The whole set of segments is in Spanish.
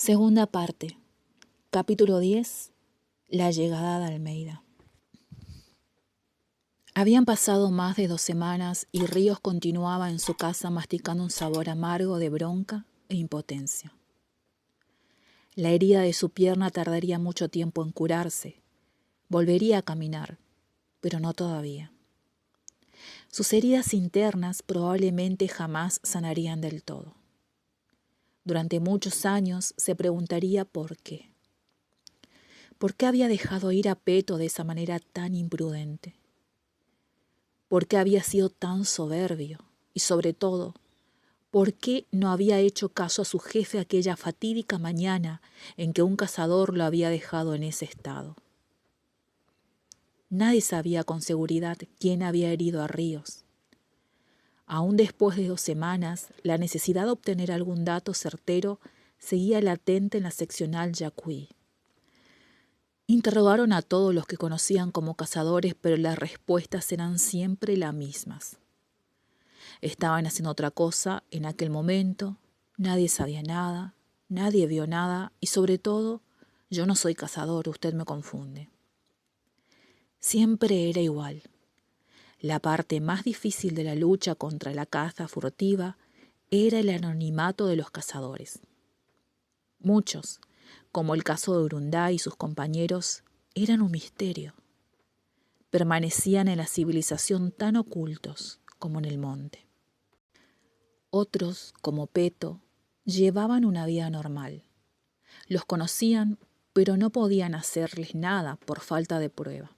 Segunda parte. Capítulo 10. La llegada de Almeida. Habían pasado más de 2 semanas y Ríos continuaba en su casa masticando un sabor amargo de bronca e impotencia. La herida de su pierna tardaría mucho tiempo en curarse. Volvería a caminar, pero no todavía. Sus heridas internas probablemente jamás sanarían del todo. Durante muchos años se preguntaría por qué. ¿Por qué había dejado ir a Peto de esa manera tan imprudente? ¿Por qué había sido tan soberbio? Y sobre todo, ¿por qué no había hecho caso a su jefe aquella fatídica mañana en que un cazador lo había dejado en ese estado? Nadie sabía con seguridad quién había herido a Ríos. Aún después de 2 semanas, la necesidad de obtener algún dato certero seguía latente en la seccional Yacuí. Interrogaron a todos los que conocían como cazadores, pero las respuestas eran siempre las mismas. Estaban haciendo otra cosa en aquel momento, nadie sabía nada, nadie vio nada y sobre todo, yo no soy cazador, usted me confunde. Siempre era igual. La parte más difícil de la lucha contra la caza furtiva era el anonimato de los cazadores. Muchos, como el caso de Urundá y sus compañeros, eran un misterio. Permanecían en la civilización tan ocultos como en el monte. Otros, como Peto, llevaban una vida normal. Los conocían, pero no podían hacerles nada por falta de prueba.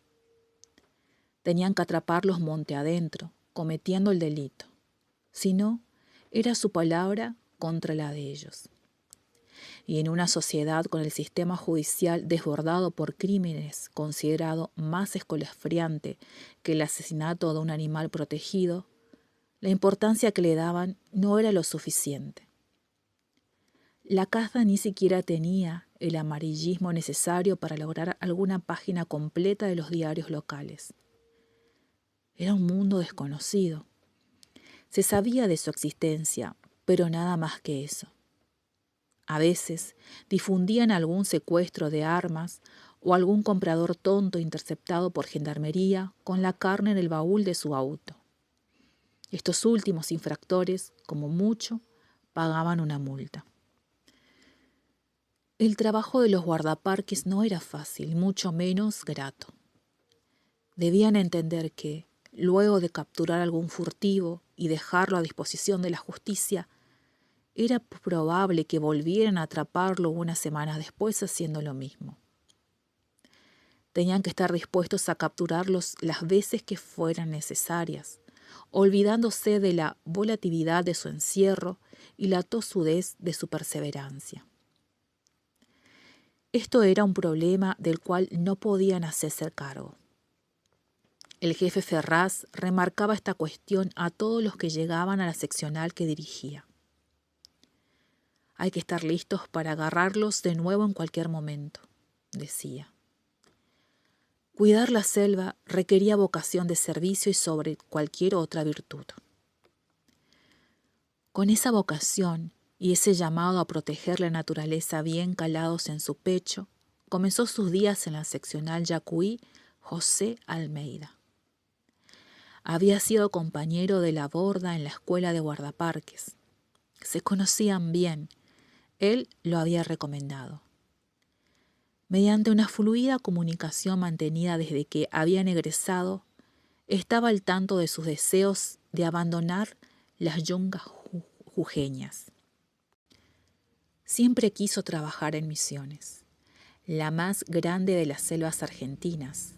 Tenían que atraparlos monte adentro, cometiendo el delito. Si no, era su palabra contra la de ellos. Y en una sociedad con el sistema judicial desbordado por crímenes considerado más escalofriante que el asesinato de un animal protegido, la importancia que le daban no era lo suficiente. La caza ni siquiera tenía el amarillismo necesario para lograr alguna página completa de los diarios locales. Era un mundo desconocido. Se sabía de su existencia, pero nada más que eso. A veces difundían algún secuestro de armas o algún comprador tonto interceptado por gendarmería con la carne en el baúl de su auto. Estos últimos infractores, como mucho, pagaban una multa. El trabajo de los guardaparques no era fácil, mucho menos grato. Debían entender que, luego de capturar algún furtivo y dejarlo a disposición de la justicia, era probable que volvieran a atraparlo unas semanas después haciendo lo mismo. Tenían que estar dispuestos a capturarlos las veces que fueran necesarias, olvidándose de la volatilidad de su encierro y la tosudez de su perseverancia. Esto era un problema del cual no podían hacerse cargo. El jefe Ferraz remarcaba esta cuestión a todos los que llegaban a la seccional que dirigía. Hay que estar listos para agarrarlos de nuevo en cualquier momento, decía. Cuidar la selva requería vocación de servicio y sobre cualquier otra virtud. Con esa vocación y ese llamado a proteger la naturaleza bien calados en su pecho, comenzó sus días en la seccional Yacuí José Almeida. Había sido compañero de la Borda en la escuela de guardaparques. Se conocían bien. Él lo había recomendado. Mediante una fluida comunicación mantenida desde que habían egresado, estaba al tanto de sus deseos de abandonar las yungas jujeñas. Siempre quiso trabajar en Misiones, la más grande de las selvas argentinas,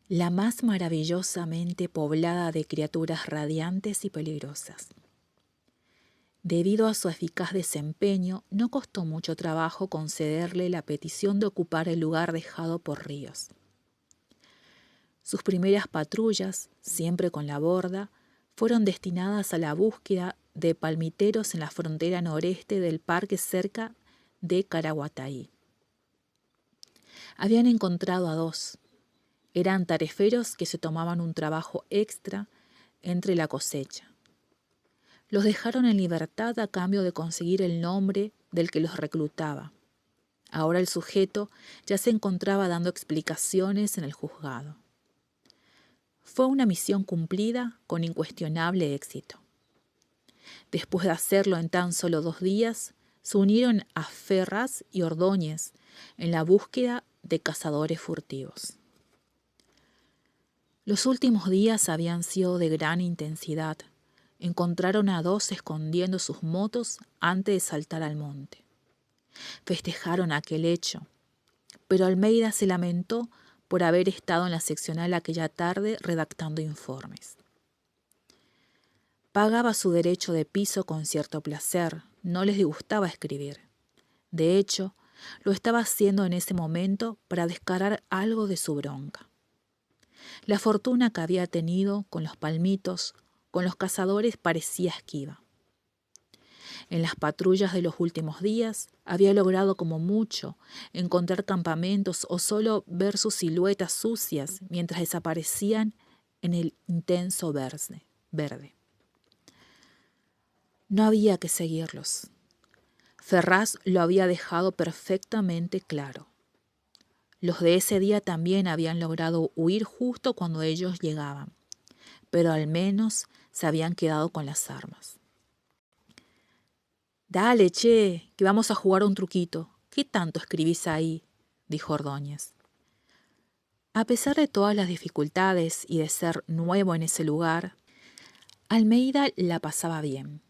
la más maravillosamente poblada de criaturas radiantes y peligrosas. Debido a su eficaz desempeño, no costó mucho trabajo concederle la petición de ocupar el lugar dejado por Ríos. Sus primeras patrullas, siempre con la Borda, fueron destinadas a la búsqueda de palmiteros en la frontera noreste del parque cerca de Caraguatay. Habían encontrado a 2. Eran tareferos que se tomaban un trabajo extra entre la cosecha. Los dejaron en libertad a cambio de conseguir el nombre del que los reclutaba. Ahora el sujeto ya se encontraba dando explicaciones en el juzgado. Fue una misión cumplida con incuestionable éxito. Después de hacerlo en tan solo 2 días, se unieron a Ferraz y Ordóñez en la búsqueda de cazadores furtivos. Los últimos días habían sido de gran intensidad. Encontraron a 2 escondiendo sus motos antes de saltar al monte. Festejaron aquel hecho, pero Almeida se lamentó por haber estado en la seccional aquella tarde redactando informes. Pagaba su derecho de piso con cierto placer, no les disgustaba escribir. De hecho, lo estaba haciendo en ese momento para descargar algo de su bronca. La fortuna que había tenido con los palmitos, con los cazadores, parecía esquiva. En las patrullas de los últimos días había logrado como mucho encontrar campamentos o solo ver sus siluetas sucias mientras desaparecían en el intenso verde. No había que seguirlos. Ferraz lo había dejado perfectamente claro. Los de ese día también habían logrado huir justo cuando ellos llegaban, pero al menos se habían quedado con las armas. «Dale, che, que vamos a jugar un truquito. ¿Qué tanto escribís ahí?», dijo Ordóñez. A pesar de todas las dificultades y de ser nuevo en ese lugar, Almeida la pasaba bien.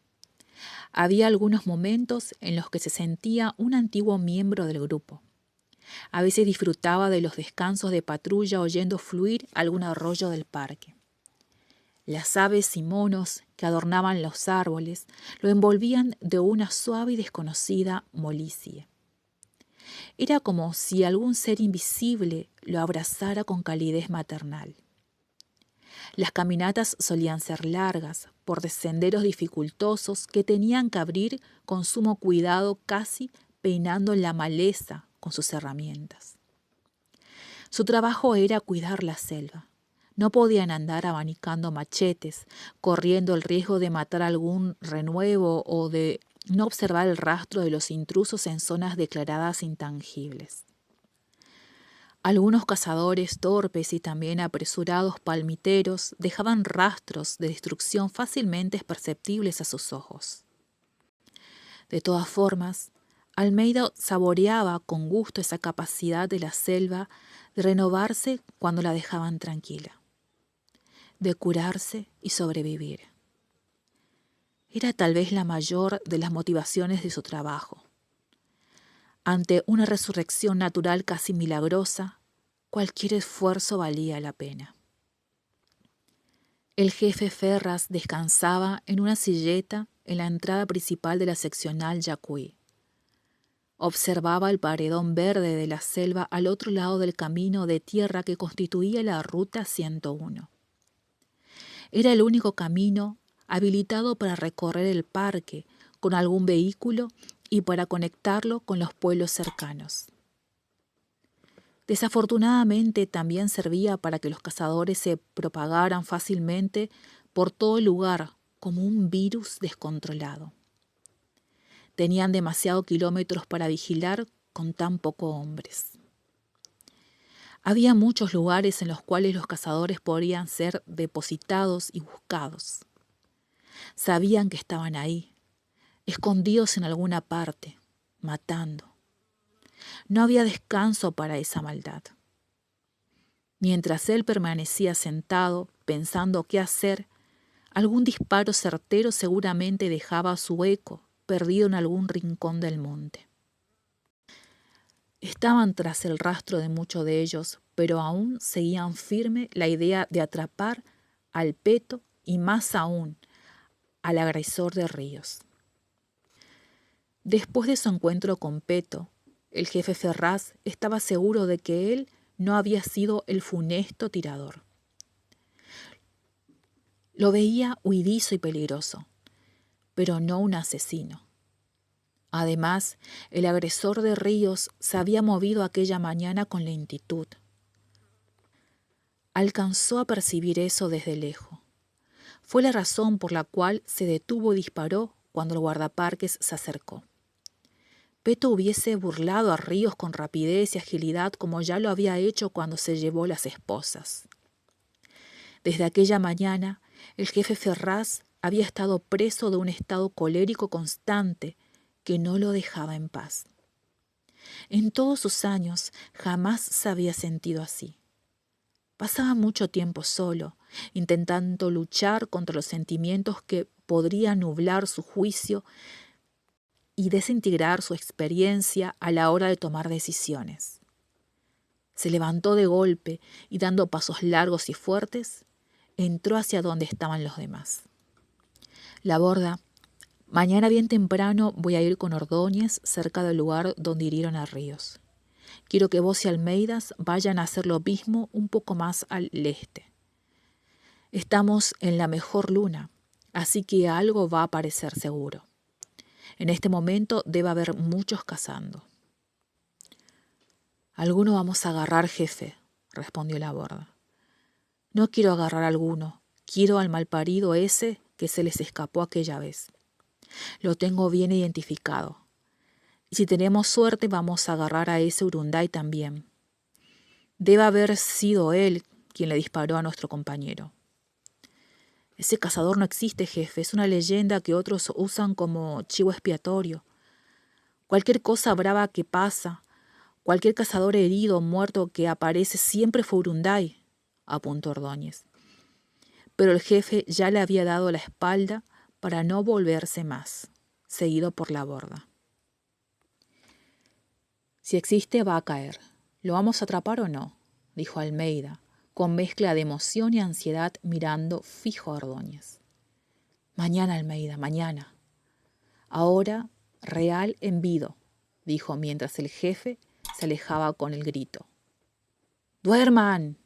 Había algunos momentos en los que se sentía un antiguo miembro del grupo. A veces disfrutaba de los descansos de patrulla oyendo fluir algún arroyo del parque. Las aves y monos que adornaban los árboles lo envolvían de una suave y desconocida molicie. Era como si algún ser invisible lo abrazara con calidez maternal. Las caminatas solían ser largas, por senderos dificultosos que tenían que abrir con sumo cuidado, casi peinando la maleza con sus herramientas. Su trabajo era cuidar la selva. No podían andar abanicando machetes, corriendo el riesgo de matar algún renuevo o de no observar el rastro de los intrusos en zonas declaradas intangibles. Algunos cazadores torpes y también apresurados palmiteros dejaban rastros de destrucción fácilmente perceptibles a sus ojos. De todas formas, Almeida saboreaba con gusto esa capacidad de la selva de renovarse cuando la dejaban tranquila, de curarse y sobrevivir. Era tal vez la mayor de las motivaciones de su trabajo. Ante una resurrección natural casi milagrosa, cualquier esfuerzo valía la pena. El jefe Ferraz descansaba en una silleta en la entrada principal de la seccional Yacuy. Observaba el paredón verde de la selva al otro lado del camino de tierra que constituía la Ruta 101. Era el único camino habilitado para recorrer el parque con algún vehículo y para conectarlo con los pueblos cercanos. Desafortunadamente también servía para que los cazadores se propagaran fácilmente por todo el lugar como un virus descontrolado. Tenían demasiados kilómetros para vigilar con tan pocos hombres. Había muchos lugares en los cuales los cazadores podían ser depositados y buscados. Sabían que estaban ahí, escondidos en alguna parte, matando. No había descanso para esa maldad. Mientras él permanecía sentado, pensando qué hacer, algún disparo certero seguramente dejaba su eco perdido en algún rincón del monte. Estaban tras el rastro de muchos de ellos, pero aún seguían firme la idea de atrapar al peto y más aún al agresor de Ríos. Después de su encuentro con Peto, el jefe Ferraz estaba seguro de que él no había sido el funesto tirador. Lo veía huidizo y peligroso, pero no un asesino. Además, el agresor de Ríos se había movido aquella mañana con lentitud. Alcanzó a percibir eso desde lejos. Fue la razón por la cual se detuvo y disparó cuando el guardaparques se acercó. Peto hubiese burlado a Ríos con rapidez y agilidad como ya lo había hecho cuando se llevó las esposas. Desde aquella mañana, el jefe Ferraz había estado preso de un estado colérico constante que no lo dejaba en paz. En todos sus años jamás se había sentido así. Pasaba mucho tiempo solo, intentando luchar contra los sentimientos que podrían nublar su juicio y desintegrar su experiencia a la hora de tomar decisiones. Se levantó de golpe y, dando pasos largos y fuertes, entró hacia donde estaban los demás. Laborda, mañana bien temprano voy a ir con Ordóñez cerca del lugar donde hirieron a Ríos. Quiero que vos y Almeidas vayan a hacer lo mismo un poco más al este. Estamos en la mejor luna, así que algo va a aparecer seguro. En este momento debe haber muchos cazando. Alguno vamos a agarrar, jefe, respondió Laborda. No quiero agarrar a alguno, quiero al malparido ese que se les escapó aquella vez. Lo tengo bien identificado. Y si tenemos suerte vamos a agarrar a ese Urunday también. Debe haber sido él quien le disparó a nuestro compañero. Ese cazador no existe, jefe, es una leyenda que otros usan como chivo expiatorio. Cualquier cosa brava que pasa, cualquier cazador herido o muerto que aparece siempre fue Urunday, apuntó Ordóñez. Pero el jefe ya le había dado la espalda para no volverse más, seguido por Laborda. Si existe va a caer. ¿Lo vamos a atrapar o no?, dijo Almeida, con mezcla de emoción y ansiedad mirando fijo a Ordóñez. Mañana, Almeida, mañana. Ahora, real envido, dijo mientras el jefe se alejaba con el grito. ¡Duerman!